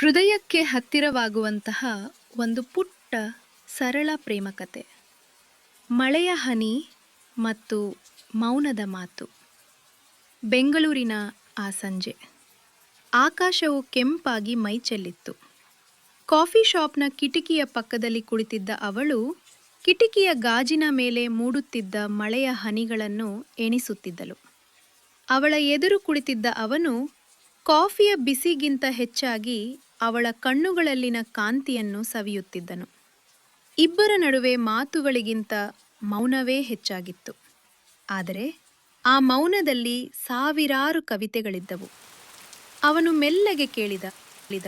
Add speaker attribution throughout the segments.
Speaker 1: ಹೃದಯಕ್ಕೆ ಹತ್ತಿರವಾಗುವಂತಹ ಒಂದು ಪುಟ್ಟ ಸರಳ ಪ್ರೇಮಕತೆ. ಮಳೆಯ ಹನಿ ಮತ್ತು ಮೌನದ ಮಾತು. ಬೆಂಗಳೂರಿನ ಆ ಸಂಜೆ ಆಕಾಶವು ಕೆಂಪಾಗಿ ಮೈಚೆಲ್ಲಿತ್ತು. ಕಾಫಿ ಶಾಪ್ನ ಕಿಟಕಿಯ ಪಕ್ಕದಲ್ಲಿ ಕುಳಿತಿದ್ದ ಅವಳು ಕಿಟಕಿಯ ಗಾಜಿನ ಮೇಲೆ ಮೂಡುತ್ತಿದ್ದ ಮಳೆಯ ಹನಿಗಳನ್ನು ಎಣಿಸುತ್ತಿದ್ದಳು. ಅವಳ ಎದುರು ಕುಳಿತಿದ್ದ ಅವನು ಕಾಫಿಯ ಬಿಸಿಗಿಂತ ಹೆಚ್ಚಾಗಿ ಅವಳ ಕಣ್ಣುಗಳಲ್ಲಿನ ಕಾಂತಿಯನ್ನು ಸವಿಯುತ್ತಿದ್ದನು. ಇಬ್ಬರ ನಡುವೆ ಮಾತುಗಳಿಗಿಂತ ಮೌನವೇ ಹೆಚ್ಚಾಗಿತ್ತು. ಆದರೆ ಆ ಮೌನದಲ್ಲಿ ಸಾವಿರಾರು ಕವಿತೆಗಳಿದ್ದವು. ಅವನು ಮೆಲ್ಲಗೆ ಕೇಳಿದ,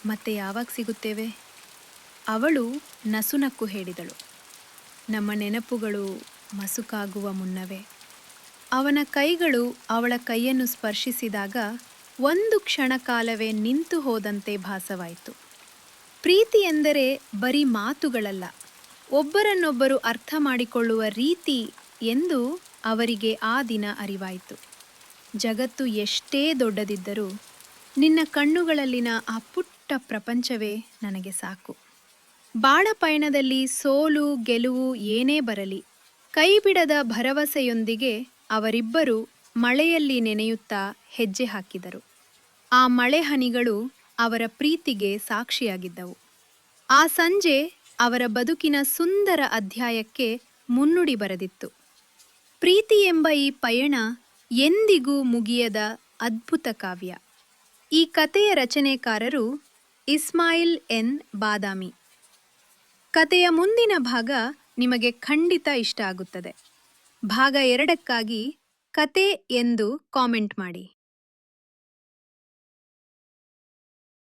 Speaker 1: ಮತ್ತೆ ಯಾವಾಗ ಸಿಗುತ್ತೇವೆ? ಅವಳು ನಸುನಕ್ಕು ಹೇಳಿದಳು, ನಮ್ಮ ನೆನಪುಗಳು ಮಸುಕಾಗುವ ಮುನ್ನವೇ. ಅವನ ಕೈಗಳು ಅವಳ ಕೈಯನ್ನು ಸ್ಪರ್ಶಿಸಿದಾಗ ಒಂದು ಕ್ಷಣಕಾಲವೇ ನಿಂತು ಹೋದಂತೆ ಭಾಸವಾಯಿತು. ಪ್ರೀತಿ ಎಂದರೆ ಬರೀ ಮಾತುಗಳಲ್ಲ, ಒಬ್ಬರನ್ನೊಬ್ಬರು ಅರ್ಥ ಮಾಡಿಕೊಳ್ಳುವ ರೀತಿ ಎಂದು ಅವರಿಗೆ ಆ ದಿನ ಅರಿವಾಯಿತು. ಜಗತ್ತು ಎಷ್ಟೇ ದೊಡ್ಡದಿದ್ದರೂ ನಿನ್ನ ಕಣ್ಣುಗಳಲ್ಲಿನ ಆ ಪುಟ್ಟ ಪ್ರಪಂಚವೇ ನನಗೆ ಸಾಕು. ಬಾಳ ಪಯಣದಲ್ಲಿ ಸೋಲು ಗೆಲುವು ಏನೇ ಬರಲಿ, ಕೈಬಿಡದ ಭರವಸೆಯೊಂದಿಗೆ ಅವರಿಬ್ಬರು ಮಳೆಯಲ್ಲಿ ನೆನೆಯುತ್ತಾ ಹೆಜ್ಜೆ ಹಾಕಿದರು. ಆ ಮಳೆ ಹನಿಗಳು ಅವರ ಪ್ರೀತಿಗೆ ಸಾಕ್ಷಿಯಾಗಿದ್ದವು. ಆ ಸಂಜೆ ಅವರ ಬದುಕಿನ ಸುಂದರ ಅಧ್ಯಾಯಕ್ಕೆ ಮುನ್ನುಡಿ ಬರೆದಿತ್ತು. ಪ್ರೀತಿ ಎಂಬ ಈ ಪಯಣ ಎಂದಿಗೂ ಮುಗಿಯದ ಅದ್ಭುತ ಕಾವ್ಯ. ಈ ಕತೆಯ ರಚನೆಕಾರರು ಇಸ್ಮಾಯಿಲ್ ಎನ್ ಬಾದಾಮಿ. ಕತೆಯ ಮುಂದಿನ ಭಾಗ ನಿಮಗೆ ಖಂಡಿತ ಇಷ್ಟ ಆಗುತ್ತದೆ. ಭಾಗ 2ಕ್ಕಾಗಿ ಕತೆ ಎಂದು ಕಾಮೆಂಟ್ ಮಾಡಿ.